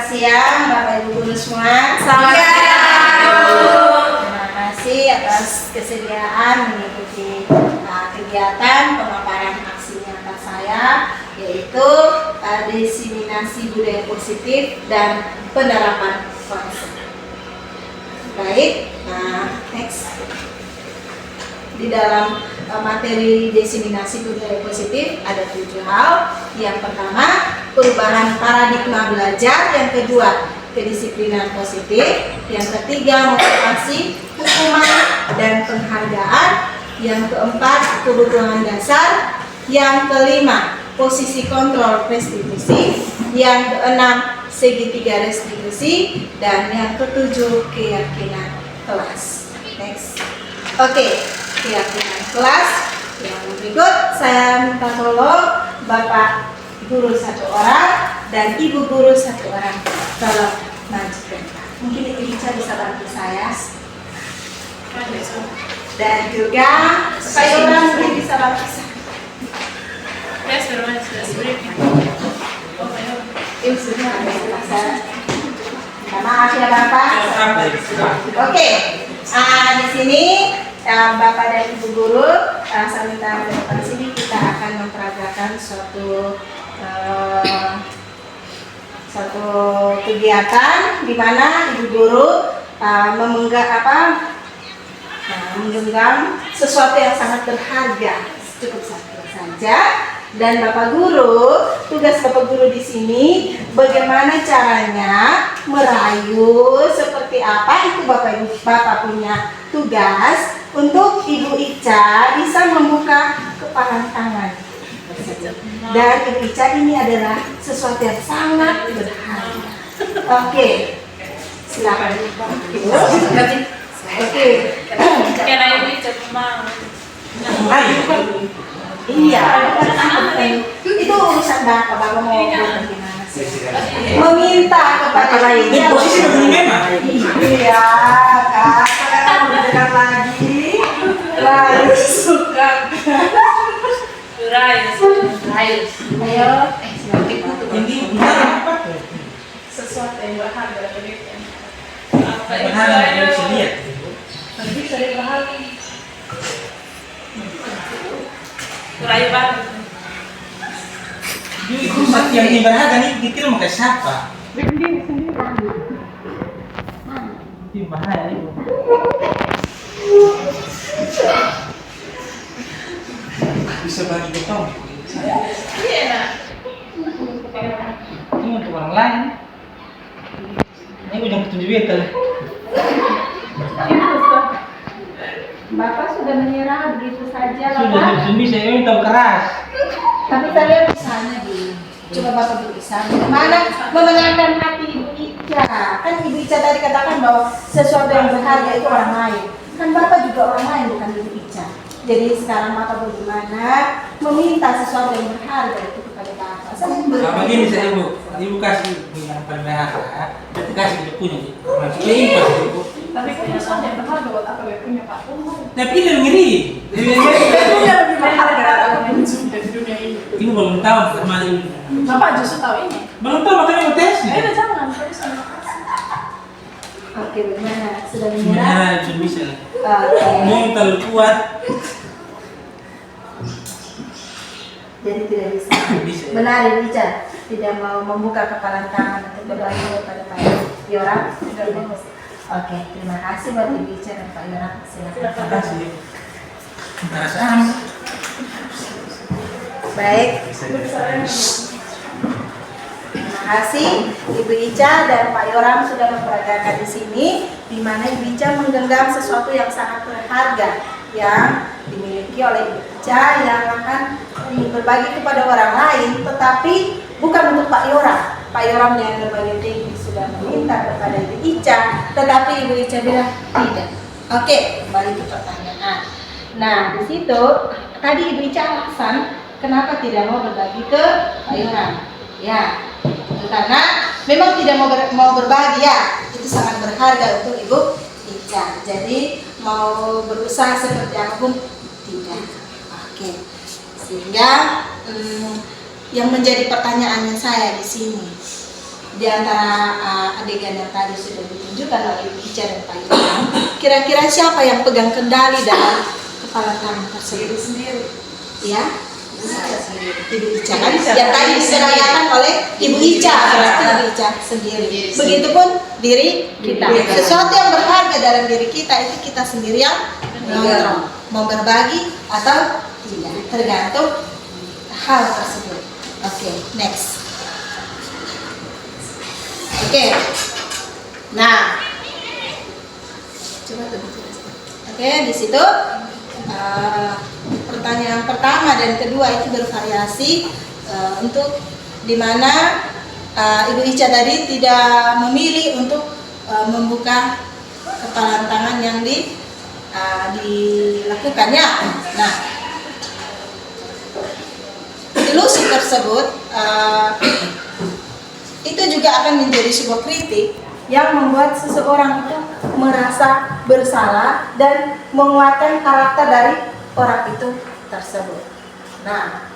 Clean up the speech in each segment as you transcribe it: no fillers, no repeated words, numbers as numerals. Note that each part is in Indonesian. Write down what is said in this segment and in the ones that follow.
siang Bapak Ibu Guru semua. Selamat siang. Terima kasih atas kesediaan mengikuti kegiatan pemaparan aksi nyata saya, yaitu diseminasi budaya positif dan penerapan konsep. Baik, next. Di dalam materi diseminasi budaya positif ada 7 hal. Yang pertama, perubahan paradigma belajar. Yang kedua, kedisiplinan positif. Yang ketiga, motivasi, hukuman, dan penghargaan. Yang keempat, kebutuhan dasar. Yang kelima, posisi kontrol restitusi. Yang keenam, segitiga restitusi. Dan yang ketujuh, keyakinan kelas. Next. Oke, keyakinan kelas. Yang berikut saya minta tolong Bapak Guru 1 orang dan Ibu Guru 1 orang. Tolong lanjutkan. Mungkin Ibu Ica bisa bantu saya. Dan juga supaya orang mungkin bisa bantu saya. Ibu sudah ada. Minta maaf ya Bapak. Oke. Di sini Bapak dan Ibu Guru, saya minta ke sini kita akan memperagakan suatu kegiatan di mana Ibu Guru menggenggam sesuatu yang sangat berharga. Cukup satu saja. Dan Bapak Guru, tugas Bapak Guru di sini bagaimana caranya merayu, seperti apa itu Bapak punya tugas untuk Ibu Ica bisa membuka kepalan tangan. Dan Ibu Ica ini adalah sesuatu yang sangat berharga. Oke, silakan. Oke. Iya, itu urusan Bapak mau bagaimana sih? Meminta kepada Ibu Ica. Posisi memang. Iya, Kak. Sekarang udah dekat lagi. Lalu suka. Ayo. Ini apa? Sesuatu yang berharga dari Berharga yang bisa lihat. Tapi sering berharga. Kurayu banget. Itu yang berharga nih detail mau kayak siapa? Sendiri. Itu bahaya itu. Bisa bagi beton. Iya nak. Ini untuk orang lain. Ini udah ketujuh betul. Bapak sudah menyerah begitu saja, Sudah bisa ini tahu keras. Tapi saya misalnya coba Bapak berusaha bagaimana memenangkan hati Ibu Ica. Kan Ibu Ica tadi katakan bahwa sesuatu yang berharga itu orang lain. Kan Bapak juga orang lain, bukan Ibu Ica. Jadi sekarang Bapak bagaimana meminta sesuatu yang berharga itu kepada Bapak. Nah, begini saya Ibu kasih yang paling berharga. Nanti kasih dia punya. Maksudnya ini pasti Ibu. Tapi kan sesuatu yang berharga buat apa dia punya Pak? Tapi ini ngiri. Punya lebih berharga apa yang di dunia ini. Ini belum tahu sama ini. Bapak justru tahu ini. Belum tahu makanya mau tes. Udah jangan, tapi sama kasih. Oke, bagaimana? Sudah Ya, menyerah? sudah bisa lah. Oke. Ini yang terlalu kuat. Jadi tidak bisa. Bisa. Benar Ibu Ica, tidak mau membuka kepalan tangan untuk berbagi kepada Pak Yoram. Tidak mau. Oke, terima kasih buat Ibu Ica dan Pak Yoram. Silakan. Terima kasih. Perasaan. Baik. Terima kasih Ibu Ica dan Pak Yoram sudah memperagakan di sini, di mana Ibu Ica menggenggam sesuatu yang sangat berharga yang dimiliki oleh Ibu Ica yang akan berbagi kepada orang lain, tetapi bukan untuk Pak Yoram. Pak Yoram yang berbagai tinggi sudah meminta kepada Ibu Ica, tetapi Ibu Ica bilang tidak. Oke, kembali ke pertanyaan. Nah, di situ tadi Ibu Ica alasan kenapa tidak mau berbagi ke Pak Yoram. Ya, itu karena memang tidak mau berbagi ya. Itu sangat berharga untuk Ibu Ica. Jadi mau berusaha seperti apapun tidak. Oke. Sehingga yang menjadi pertanyaannya saya di sini, di antara adegan yang tadi sudah ditunjukkan oleh Ibu Ica dan Pak Yoram, kira-kira siapa yang pegang kendali dalam kepala tangan tersebut? Sendiri. Ya, Ibu Ica kan? Yang tadi diserahkan oleh Ibu Ica, berarti Ibu Ica sendiri. Begitupun diri kita. Sesuatu yang berharga dalam diri kita itu kita sendiri yang mengontrol, mau berbagi atau tidak, tergantung hal tersebut. Oke, next. Oke, nah, coba lebih jelas. Oke, di situ pertanyaan pertama dan kedua itu bervariasi untuk dimana Ibu Ica tadi tidak memilih untuk membuka kepalan tangan yang dilakukannya. Nah, ilusi tersebut itu juga akan menjadi sebuah kritik yang membuat seseorang itu merasa bersalah dan menguatkan karakter dari orang itu tersebut. Nah,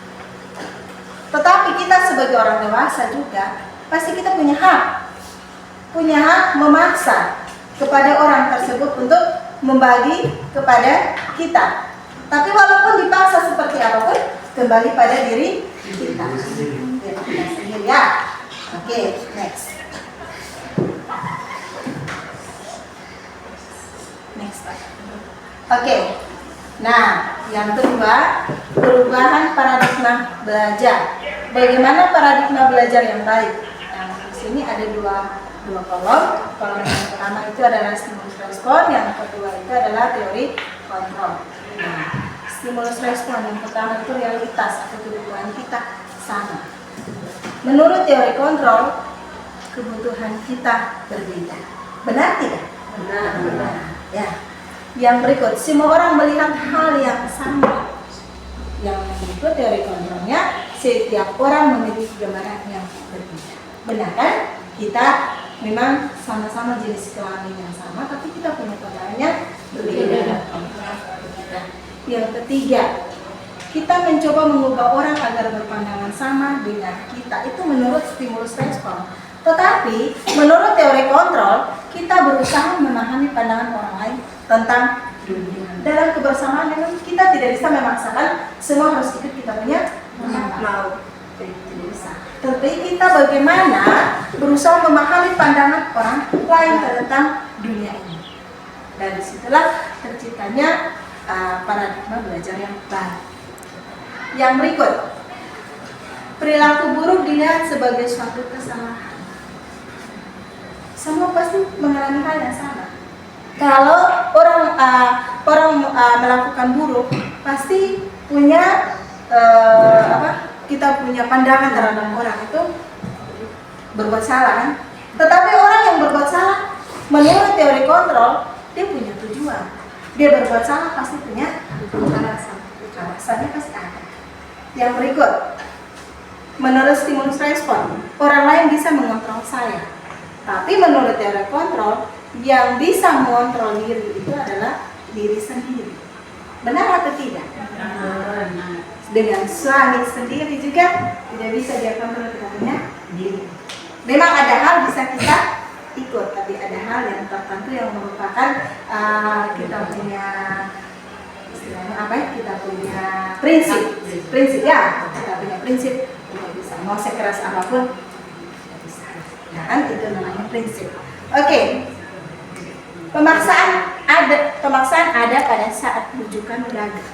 tetapi kita sebagai orang dewasa juga pasti kita punya hak memaksa kepada orang tersebut untuk membagi kepada kita. Tapi walaupun dipaksa seperti apapun, kembali pada diri kita sendiri ya. Oke, next. Oke. Nah, yang kedua, perubahan paradigma belajar. Bagaimana paradigma belajar yang baik? Nah, di sini ada dua kolom. Kolom yang pertama itu adalah stimulus respon, yang kedua itu adalah teori kontrol. Nah, stimulus respon yang pertama itu realitas atau kebutuhan kita sama. Menurut teori kontrol, kebutuhan kita berbeda. Benar tidak? Benar. Ya. Yang berikut, semua orang melihat hal yang sama. Yang berikut teori kontrolnya, setiap orang memiliki gambaran yang berbeda. Benar kan? Kita memang sama-sama jenis kelamin yang sama, tapi kita punya pandangan yang berbeda. Yang ketiga, kita mencoba mengubah orang agar berpandangan sama dengan kita. Itu menurut stimulus respon. Tetapi menurut teori kontrol, kita berusaha memahami pandangan orang lain tentang dunia. Dalam kebersamaan memang kita tidak bisa memaksakan semua harus ikut kita punya mau. Tidak bisa. Tapi kita bagaimana berusaha memahami pandangan orang lain tentang dunia ini. Dan disitulah terciptanya paradigma belajar yang baru. Yang berikut, perilaku buruk dilihat sebagai suatu kesalahan. Semua pasti mengalami hal yang sama. Kalau orang melakukan buruk, pasti punya kita punya pandangan terhadap orang itu berbuat salah kan? Tetapi orang yang berbuat salah, menurut teori kontrol, dia punya tujuan. Dia berbuat salah pasti punya alasan. Alasannya pasti ada. Yang berikut, menurut stimulus respon, orang lain bisa mengontrol saya. Tapi menurut teori kontrol, yang bisa mengontrol diri itu adalah diri sendiri. Benar atau tidak? Benar. Dengan suami sendiri juga tidak bisa dia kontrol kita punya diri. Memang ada hal bisa kita ikut, tapi ada hal yang tertentu yang merupakan kita punya istilahnya apa ya? Kita punya prinsip ya. Kita punya prinsip tidak bisa. Mau sekeras apapun tidak bisa. Ya kan itu namanya prinsip. Oke. Pemaksaan ada pada saat bujukan gagal.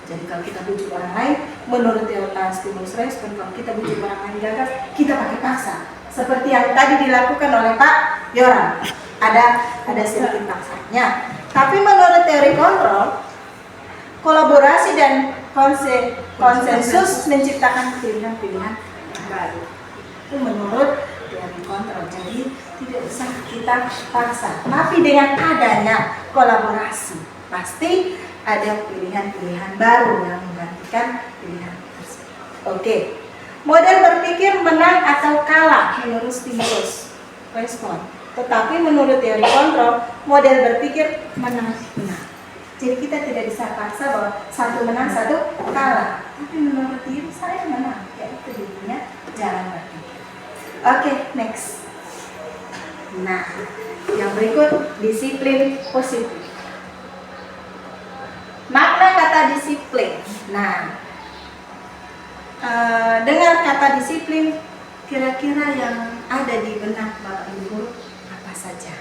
Jadi kalau kita bujuk orang lain, menurut teori stimulus respon, kalau kita bujuk orang lain gagal, kita pakai paksa. Seperti yang tadi dilakukan oleh Pak Yoram, ada sedikit paksanya. Tapi menurut teori kontrol, kolaborasi dan konsensus menciptakan pilihan-pilihan baru. Itu menurut teori kontrol. Jadi tidak usah kita paksa. Tapi dengan adanya kolaborasi, pasti ada pilihan-pilihan baru yang menggantikan pilihan tersebut. Oke. Model berpikir menang atau kalah menurut stimulus respon. Tetapi menurut teori kontrol, model berpikir menang. Jadi kita tidak bisa paksa bahwa satu menang, satu kalah. Tapi menurut diri saya menang. Ya itu dirinya jalan berpikir. Oke, next. Nah, yang berikut disiplin positif. Makna kata disiplin. Nah, dengar kata disiplin, kira-kira yang ada di benak Bapak Ibu guru apa saja?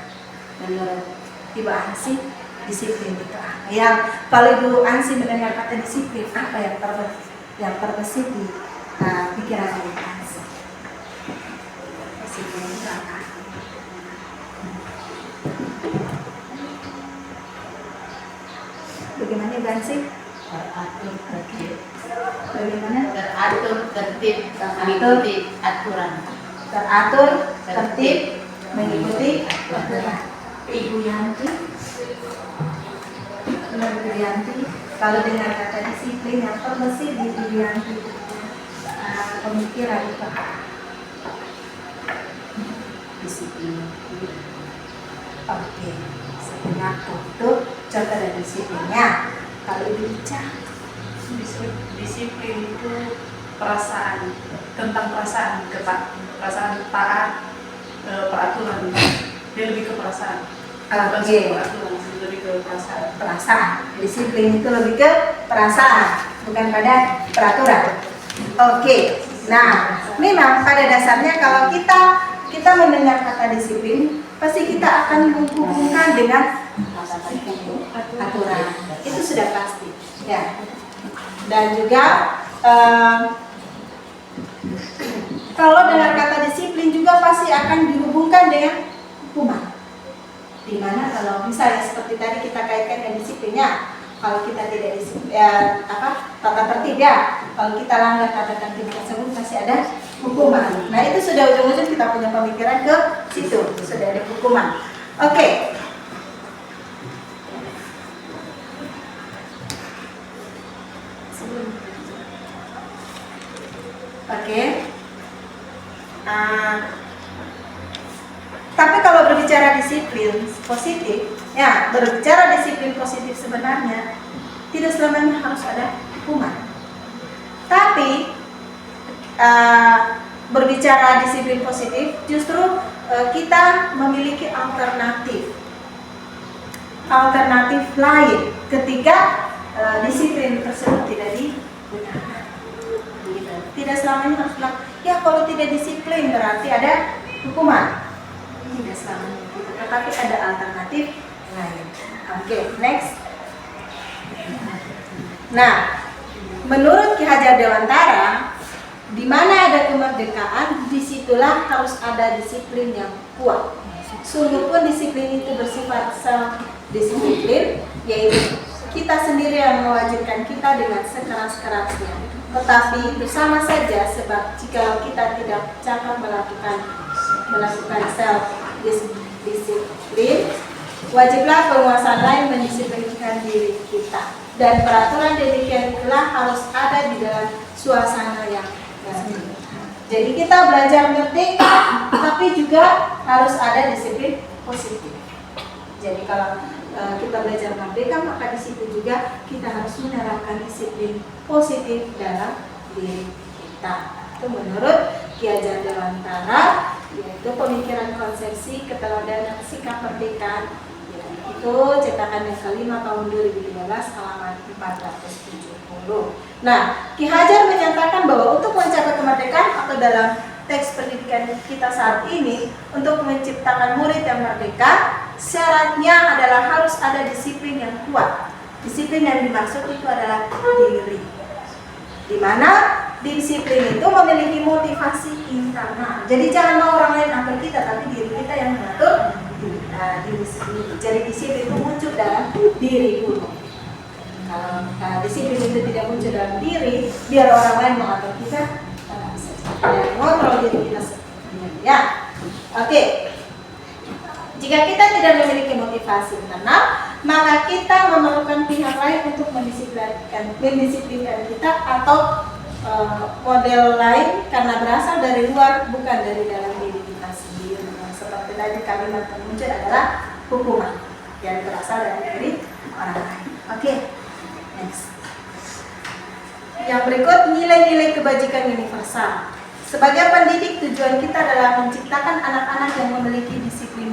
Menurut Ibu Ansi, disiplin itu apa? Yang kalau Ibu Ansi mendengar kata disiplin, apa yang terbesit di pikiran Ibu Ansi? Disiplin itu apa? Bagaimana Ibu Ansi? Teratur, tertib. Bagaimana? Teratur, tertib, mengikuti aturan. Teratur, tertib, mengikuti aturan. Ibu Yanti, Ibu Yanti, kalau dengan kata disiplin yang terbesit di Ibu Yanti, pemikiran itu apa? Disiplin. Oke, sebenarnya itu contoh dari disiplinnya. Kalau Ibu Ica, Disiplin itu perasaan, tentang perasaan taat, peraturan. Dia lebih ke perasaan. Bukan Oke. peraturan, lebih ke perasaan. perasaan. Disiplin itu lebih ke perasaan, bukan pada peraturan. Oke. Nah, memang pada dasarnya kalau kita mendengar kata disiplin, pasti kita akan menghubungkan dengan aturan. Itu sudah pasti. Ya. Dan juga kalau dengar kata disiplin juga pasti akan dihubungkan dengan hukuman. Dimana kalau misalnya seperti tadi kita kaitkan dengan disiplinnya, kalau kita tidak disiplin, tata tertib ya, kalau kita langgar tata tertib tersebut pasti ada hukuman. Nah itu sudah ujung-ujung kita punya pemikiran ke situ, sudah ada hukuman. Oke. Oke. Tapi kalau berbicara disiplin positif, ya berbicara disiplin positif sebenarnya tidak selamanya harus ada hukuman. Tapi berbicara disiplin positif, justru kita memiliki alternatif lain ketika disiplin tersebut tidak digunakan. Tidak selamanya harus bilang, ya kalau tidak disiplin berarti ada hukuman. Tidak selamanya gitu, tetapi ada alternatif lain. Oke, next. Nah, menurut Ki Hajar Dewantara, di mana ada kemerdekaan, disitulah harus ada disiplin yang kuat. Sungguh pun disiplin itu bersifat self-disiplin, yaitu kita sendiri yang mewajibkan kita dengan sekeras-kerasnya. Tetapi itu sama saja, sebab jika kita tidak cakap melakukan self-disiplin, wajiblah penguasa lain mendisiplinkan diri kita. Dan peraturan demikian itulah harus ada di dalam suasana yang baru. Jadi kita belajar merdeka, tapi juga harus ada disiplin positif. Jadi kalau kita belajar merdeka, maka di situ juga kita harus menerapkan disiplin positif dalam diri kita. Itu menurut Ki Hajar Dewantara, yaitu pemikiran konsepsi keteladanan sikap merdeka, itu cetakan yang kelima tahun 2015 halaman 470. Nah, Ki Hajar menyatakan bahwa untuk mencapai kemerdekaan atau dalam teks pendidikan kita saat ini, untuk menciptakan murid yang merdeka, syaratnya adalah harus ada disiplin yang kuat. Disiplin yang dimaksud itu adalah diri, di mana disiplin itu memiliki motivasi internal. Jadi jangan mau orang lain atur kita, tapi diri kita yang mengatur diri sendiri. Jadi disiplin itu muncul dalam diri dulu. Kalau disiplin itu tidak muncul dalam diri, biar orang lain mengatur kita, dan mengontrol diri kita sendiri. Ya, oke. Jika kita tidak memiliki motivasi internal, maka kita memerlukan pihak lain untuk mendisiplinkan kita, atau model lain karena berasal dari luar, bukan dari dalam diri kita sendiri. Seperti tadi kalimat yang muncul adalah hukuman yang berasal dari diri orang lain. Oke, next. Yang berikut, nilai-nilai kebajikan universal. Sebagai pendidik, tujuan kita adalah menciptakan anak-anak yang memiliki disiplin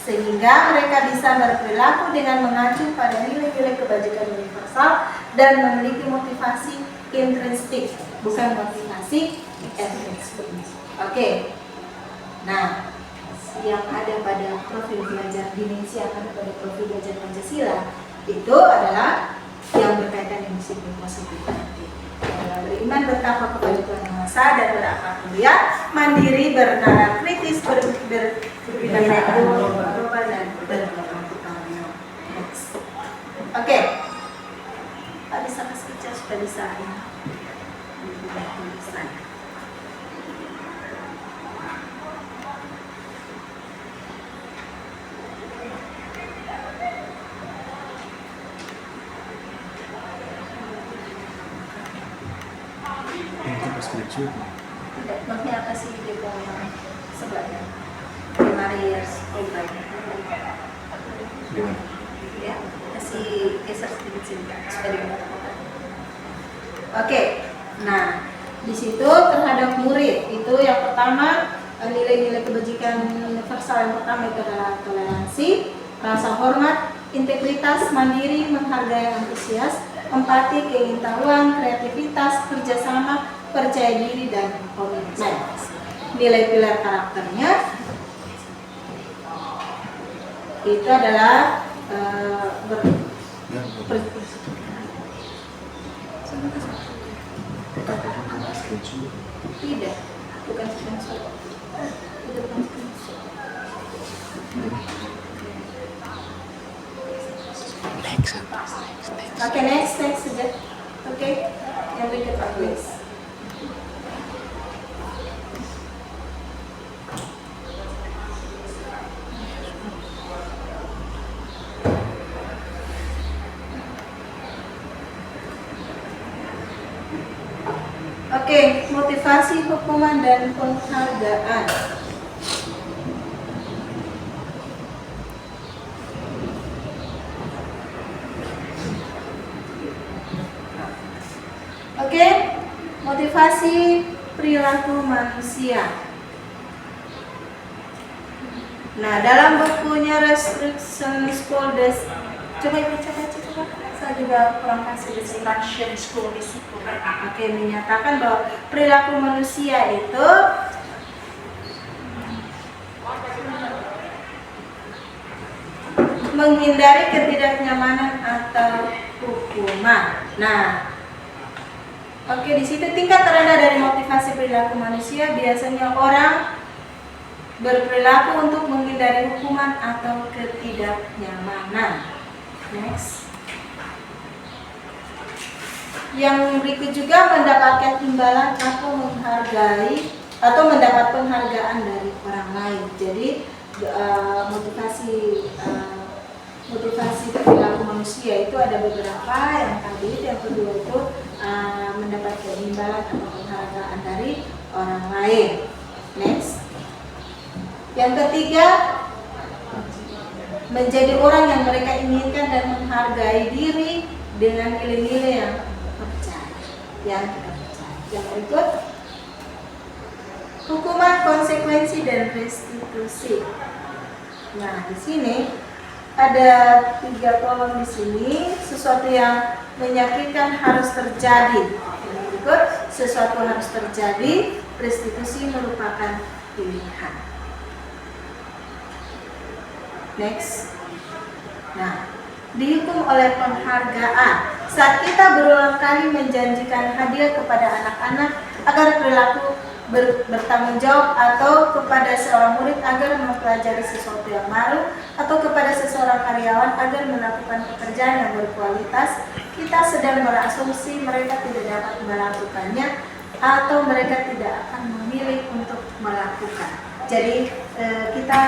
sehingga mereka bisa berperilaku dengan mengacu pada nilai-nilai kebajikan universal dan memiliki motivasi intrinsik, bukan motivasi ekstrinsik. Oke. Nah, yang ada pada profil belajar dimensi yang ada pada profil belajar Pancasila itu adalah yang berkaitan dengan disiplin positif nanti. Beriman, bertakwa kepada Tuhan Yang Maha Esa, dan berakhlak mulia, mandiri, bernalar kritis, berpikir global dan berkelanjutan. Oke. Pak bisa kasih cas sudah bisa ya. Tulisan. Tidak, maksudnya apa sih di bawah sebelahnya? Primary school ya, kasih geser sedikit sini supaya dimuat. Oke, nah di situ terhadap murid itu yang pertama nilai-nilai kebajikan universal yang pertama itu adalah toleransi, rasa hormat, integritas, mandiri, menghargai, antusias, empati, keingintahuan, kreativitas, kerjasama, percaya diri, dan komitmen. Nilai pilar karakternya itu adalah tidak, bukan sponsor. Itu bukan sponsor. Oke, next saja. Oke, yang berikutnya please. Oke, motivasi, hukuman, dan penghargaan. Oke, motivasi perilaku manusia. Nah, dalam bukunya Restriction School coba baca. Saya juga kurang kasih Restriction School di situ. Oke, menyatakan bahwa perilaku manusia itu menghindari ketidaknyamanan atau hukuman. Nah, oke, di situ tingkat terendah dari motivasi perilaku manusia biasanya orang berperilaku untuk menghindari hukuman atau ketidaknyamanan. Next. Yang berikut juga mendapatkan imbalan atau menghargai atau mendapat penghargaan dari orang lain. Jadi motivasi perilaku manusia itu ada beberapa. Yang tadi yang kedua itu mendapatkan imbalan atau penghargaan dari orang lain. Next. Yang ketiga, menjadi orang yang mereka inginkan dan menghargai diri dengan nilai-nilai yang kita percaya. Yang berikut, hukuman, konsekuensi, dan restitusi. Nah, di sini ada 3 kolom di sini. Sesuatu yang menyakitkan harus terjadi. Yang berikut, sesuatu harus terjadi. Restitusi merupakan pilihan. Next. Nah, dihukum oleh penghargaan. Saat kita berulang kali menjanjikan hadiah kepada anak-anak agar perilaku bertanggung jawab, atau kepada seorang murid agar mempelajari sesuatu yang baru, atau kepada seseorang karyawan agar melakukan pekerjaan yang berkualitas, kita sedang berasumsi mereka tidak dapat melakukannya atau mereka tidak akan memilih untuk melakukan. Jadi kita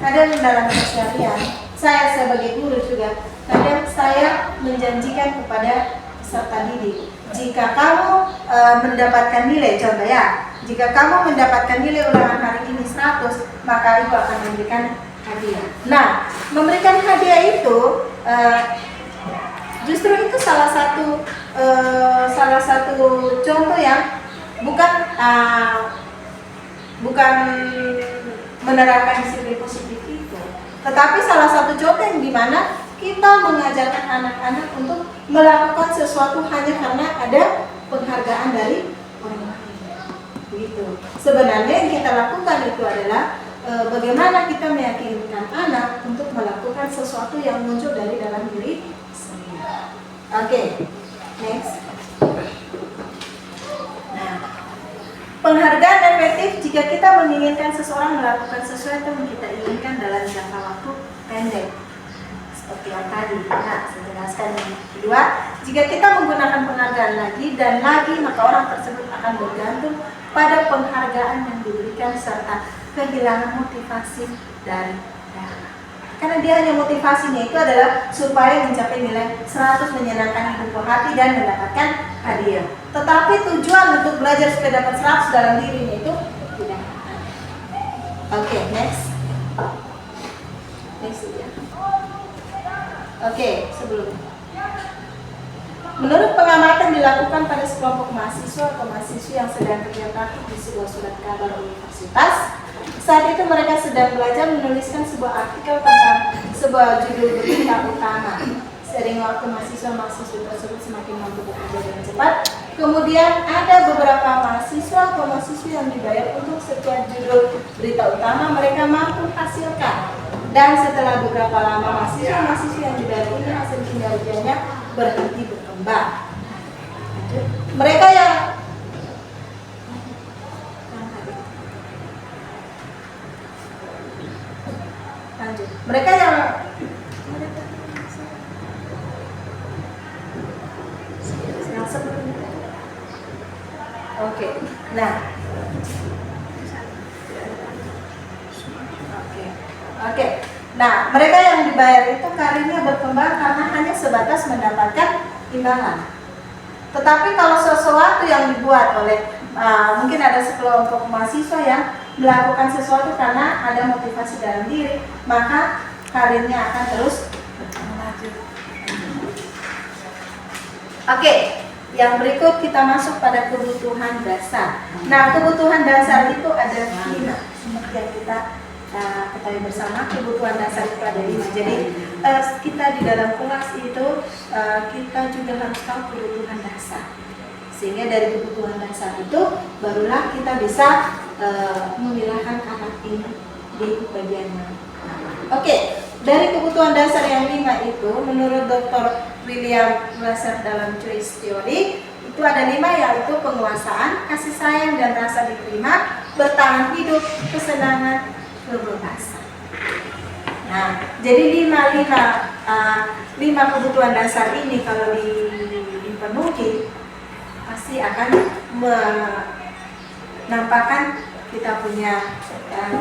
kadang dalam keseharian, saya sebagai guru juga kadang saya menjanjikan kepada peserta didik, jika kamu mendapatkan nilai, contoh ya, jika kamu mendapatkan nilai ulangan hari ini 100, maka ibu akan memberikan hadiah. Nah, memberikan hadiah itu justru itu salah satu contoh yang bukan menerapkan disiplin positif itu. Tetapi salah satu contoh yang dimana kita mengajarkan anak-anak untuk melakukan sesuatu hanya karena ada penghargaan dari orang lain. Begitu. Sebenarnya yang kita lakukan itu adalah bagaimana kita meyakinkan anak untuk melakukan sesuatu yang muncul dari dalam diri sendiri. Oke, next. Nah, penghargaan efektif jika kita menginginkan seseorang melakukan sesuatu yang kita inginkan dalam jangka waktu pendek. Seperti yang tadi, nah, saya jelaskan yang kedua, jika kita menggunakan penghargaan lagi dan lagi, maka orang tersebut akan bergantung pada penghargaan yang diberikan serta kehilangan motivasi dari dalam. Karena dia hanya motivasinya itu adalah supaya mencapai nilai 100, menyenangkan hidupku hati dan mendapatkan hadiah. Tetapi tujuan untuk belajar supaya dapat 100 dalam dirinya itu tidak ada. Oke, next. Next ya. Oke, sebelumnya. Menurut pengamatan dilakukan pada sekelompok mahasiswa atau mahasiswi yang sedang kerja praktik di sebuah surat kabar universitas, saat itu mereka sedang belajar menuliskan sebuah artikel tentang sebuah judul berita utama. Sering waktu mahasiswa-mahasiswi tersebut semakin mampu bekerja dengan cepat. Kemudian ada beberapa mahasiswa atau mahasiswi yang dibayar untuk setiap judul berita utama mereka mampu hasilkan. Dan setelah beberapa lama mahasiswa-mahasiswi yang dibayar ini hasil kinerjanya berhenti berkembang. Mereka yang mereka yang sebelumnya. Oke. Nah. Oke. Nah, mereka yang dibayar itu karirnya berkembang karena hanya sebatas mendapatkan imbalan. Tetapi kalau sesuatu yang dibuat oleh mungkin ada sekelompok mahasiswa yang melakukan sesuatu karena ada motivasi dalam diri, maka karirnya akan terus berlanjut. Oke, yang berikut kita masuk pada kebutuhan dasar. Nah, kebutuhan dasar itu ada 5 seperti yang kita ketahui bersama. Kebutuhan dasar itu ada 5. Jadi kita di dalam kelas itu kita juga harus tahu kebutuhan dasar. Sehingga dari kebutuhan dasar itu barulah kita bisa memilahkan anak ini di bagian mana. Oke, dari kebutuhan dasar yang 5 itu menurut Dr. William Glasser dalam Choice Theory itu ada 5, yaitu penguasaan, kasih sayang dan rasa diterima, bertahan hidup, kesenangan, kebebasan. Nah, jadi 5 kebutuhan dasar ini kalau dipenuhi pasti akan menampakkan kita punya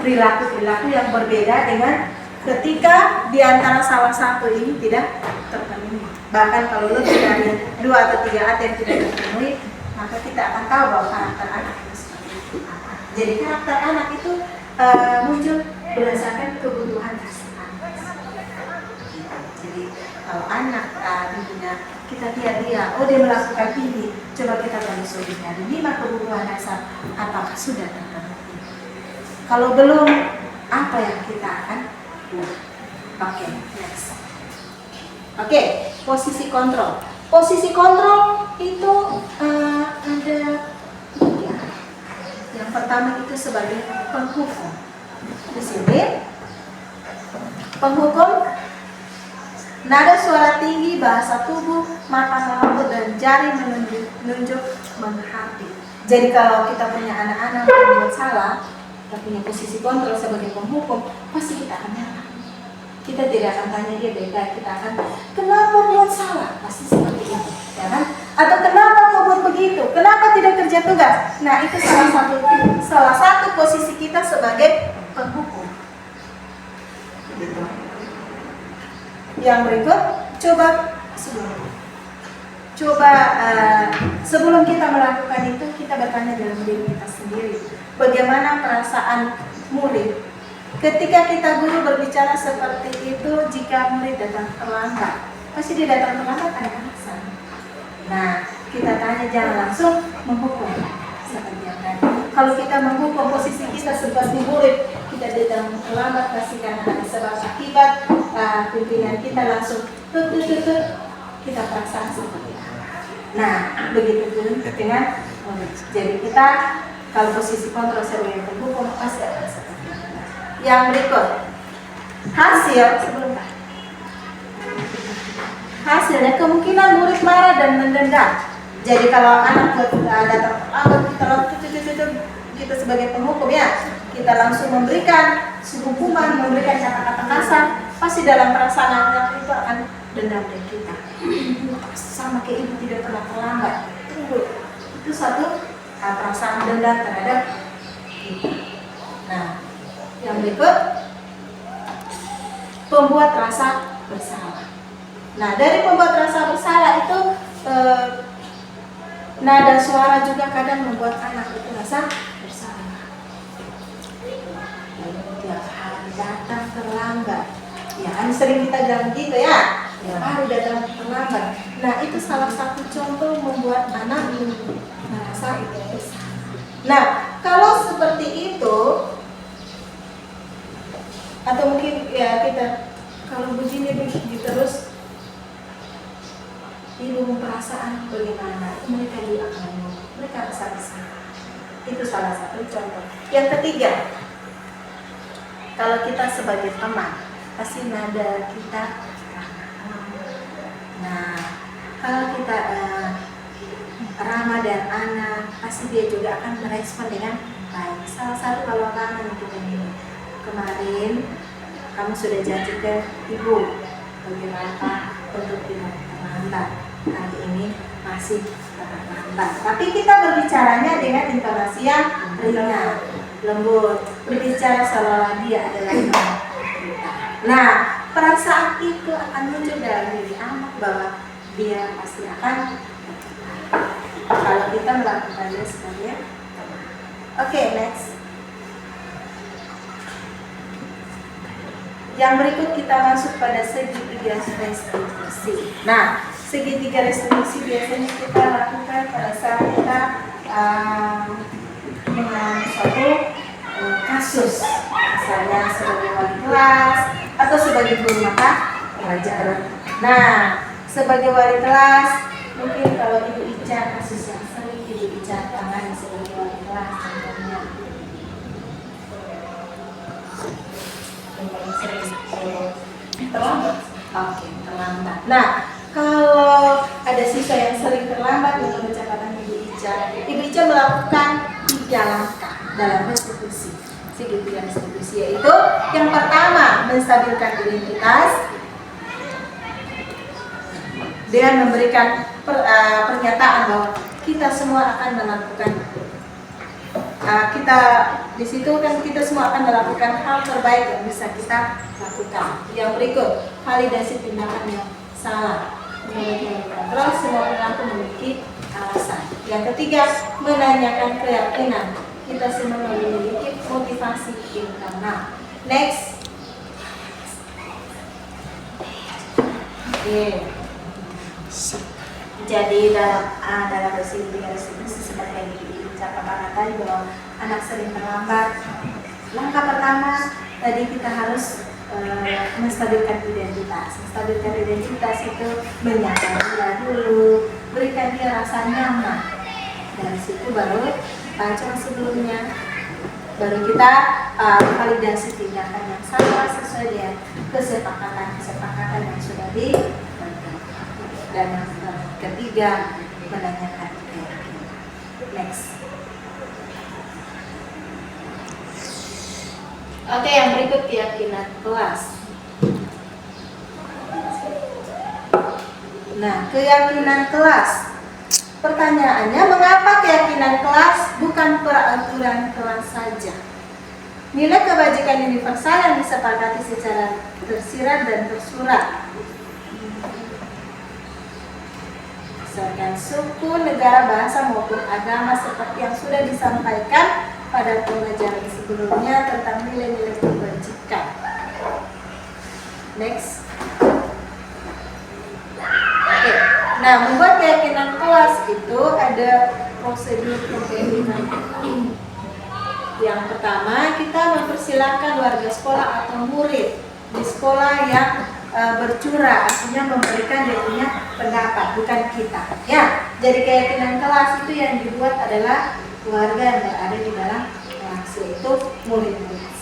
perilaku-perilaku yang berbeda dengan ketika di antara salah satu ini tidak terpenuhi. Bahkan kalau lebih dari 2 atau 3 yang tidak terpenuhi, maka kita akan tahu bahwa karakter anak itu seperti apa. Jadi karakter anak itu muncul berdasarkan kebutuhan dasar anak. Jadi kalau anak kita lihat dia, oh dia melakukan ini, coba kita telusuri dari 5 kebutuhan dasar apakah sudah terpenuhi. Kalau belum, apa yang kita akan buat? Oke, next. Oke, posisi kontrol. Posisi kontrol itu ada 3. Yang pertama itu sebagai penghukum. Di sini penghukum, nada suara tinggi, bahasa tubuh, mata melambut dan jari menunjuk menghati. Jadi kalau kita punya anak-anak yang membuat salah, kita punya posisi kontrol sebagai penghukum, pasti kita akan nyala. Kita tidak akan tanya dia beda, kita akan kenapa buat salah, pasti seperti itu, ya kan? Atau kenapa kau buat begitu, kenapa tidak kerja tugas? Nah itu salah satu posisi kita sebagai penghukum. Gitu. Yang berikut, sebelum kita melakukan itu, kita bertanya dalam diri kita sendiri, bagaimana perasaan murid ketika kita guru berbicara seperti itu. Jika murid datang terlambat, pasti dia datang terlambat ada alasan. Nah, kita tanya, jangan langsung menghukum seperti yang tadi. Kalau kita menghukum posisi kita sebagai murid, kita datang terlambat pasti karena ada sebab akibat. Pimpinan kita langsung tut, kita perasaan seperti apa. Nah, begitu pun dengan jadi kita kalau posisi kontrol sebagai penghukum pasti akan seperti itu. Yang berikut, hasil sebelum hasilnya kemungkinan murid marah dan mendendam. Jadi kalau anak datang kita sebagai penghukum ya, kita langsung memberikan hukuman, memberikan kata-kata kasar, pasti dalam perasaan anak itu akan dendam dari kita. Sama kayak ibu tidak pernah terlambat. Itu satu perasaan dendam terhadap kita. Nah, yang berikut pembuat rasa bersalah. Nah, dari pembuat rasa bersalah itu nada suara juga kadang membuat anak itu rasa bersalah. Tiap hari datang terlambat. Ya kan sering kita bilang gitu ya. Tiap hari datang terlambat. Nah, itu salah satu contoh membuat anak merasa bersalah. Nah, kalau seperti itu atau mungkin ya kita kalau begini terus ibu perasaan bagaimana mereka akan mereka rasa bersalah. Itu salah satu contoh. Yang ketiga, kalau kita sebagai teman pasti nada kita. Nah, kalau kita ramah dan anak pasti dia juga akan merespon dengan baik. Salah satu kalau kangen kita ini kemarin kamu sudah janji ke ibu bagaimana untuk tidak terlambat. Hari ini masih terlambat. Tapi kita berbicaranya dengan intonasi yang ringan, lembut, berbicara seolah dia adalah kita. Nah, perasaan itu akan muncul dalam diri anak bahwa dia pasti akan kalau kita melakukannya sebagai teman. Oke, next. Yang berikut kita masuk pada segitiga restitusi. Nah, segitiga restitusi biasanya kita lakukan pada saat kita dengan suatu kasus, misalnya sebagai wali kelas atau sebagai guru mata pelajaran. Nah, sebagai wali kelas, mungkin kalau Ibu Ica kasus yang sering Ibu Ica tangani sebagai wali kelas contohnya. Terlambat. Oke, terlambat. Nah, kalau ada siswa yang sering terlambat untuk pencatatan Ibu Ica melakukan 3 langkah dalam restitusi. Segitiga restitusi yaitu yang pertama menstabilkan identitas dengan memberikan pernyataan bahwa kita semua akan melakukan kita di situ kan kita semua akan melakukan hal terbaik yang bisa kita lakukan. Yang berikut, validasi tindakan yang salah. Menurut kontrol, semua perilaku memiliki alasan. Yang ketiga, menanyakan keyakinan. Kita semua memiliki motivasi internal. Next. Oke. Jadi dalam restitusi seperti yang dikatakan tadi bahwa anak sering terlambat. Langkah pertama tadi kita harus menstabilkan identitas. Menstabilkan identitas itu menyapa dia dulu, berikan dia rasa nyaman. Dari situ baru baca sebelumnya, baru kita validasi tindakan yang sama sesuai dengan kesepakatan yang sudah diberikan. Dan yang ketiga menanyakan keyakinan. Next. Oke, yang berikut keyakinan kelas. Nah, keyakinan kelas. Pertanyaannya, mengapa keyakinan kelas bukan peraturan kelas saja? Nilai kebajikan universal yang disepakati secara tersirat dan tersurat. Misalkan suku, negara, bahasa maupun agama seperti yang sudah disampaikan pada pengajaran sebelumnya tentang nilai-nilai kebajikan. Next. Oke. Nah, membuat keyakinan kelas itu ada prosedur keyakinan. Yang pertama, kita mempersilahkan warga sekolah atau murid di sekolah yang bercurah, artinya memberikan dia punya pendapat, bukan kita. Ya, jadi keyakinan kelas itu yang dibuat adalah keluarga yang berada di dalam kelas, yaitu murid-murid.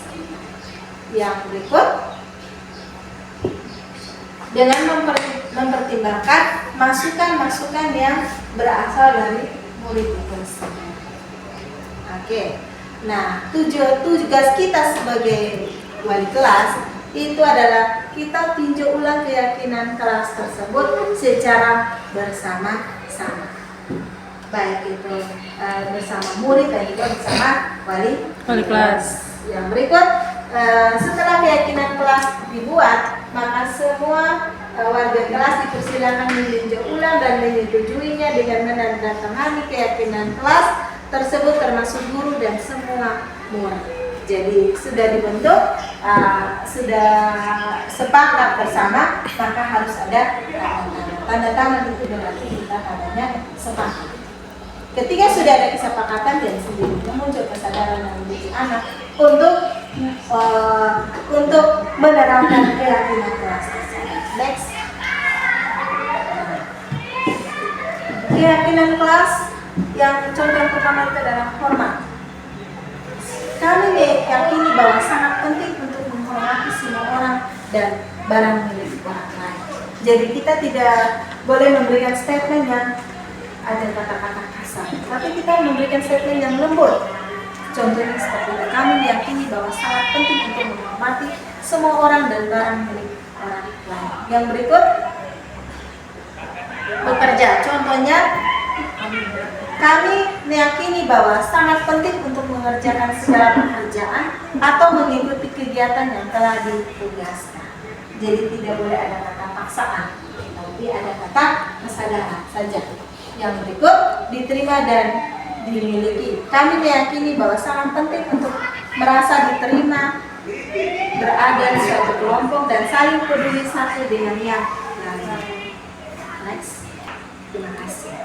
Yang berikut, dengan mempertimbangkan masukan-masukan yang berasal dari murid itu sendiri. Oke, nah tugas kita sebagai wali kelas itu adalah kita tinjau ulang keyakinan kelas tersebut secara bersama-sama, baik itu bersama murid dan juga bersama wali kelas. Yang berikut, setelah keyakinan kelas dibuat, maka semua warga kelas dipersilakan meninjau ulang dan menyetujuinya dengan menandatangani keyakinan kelas tersebut, termasuk guru dan semua murid. Jadi sudah dibentuk, sudah sepakat bersama, maka harus ada tanda tangan. Itu berarti kita adanya sepakat. Ketika sudah ada kesepakatan, dan sendirinya muncul kesadaran dan mendidik anak untuk menerapkan keyakinan kelas tersebut. Next. Keyakinan kelas yang contoh yang pertama itu adalah hormat. Kami meyakini bahwa sangat penting untuk menghormati semua orang dan barang milik orang lain. Jadi kita tidak boleh memberikan statement yang ada kata-kata kasar, tapi kita memberikan statement yang lembut. Contohnya seperti itu, kami meyakini bahwa sangat penting untuk menghormati semua orang dan barang milik orang lain. Yang berikut, bekerja. Contohnya, kami meyakini bahwa sangat penting untuk mengerjakan segala pekerjaan atau mengikuti kegiatan yang telah ditugaskan. Jadi tidak boleh ada kata paksaan, tapi ada kata kesadaran saja. Yang berikut, diterima dan dimiliki. Kami meyakini bahwa sangat penting untuk merasa diterima, berada di suatu kelompok dan saling peduli satu dengan yang lain. Next. Terima kasih.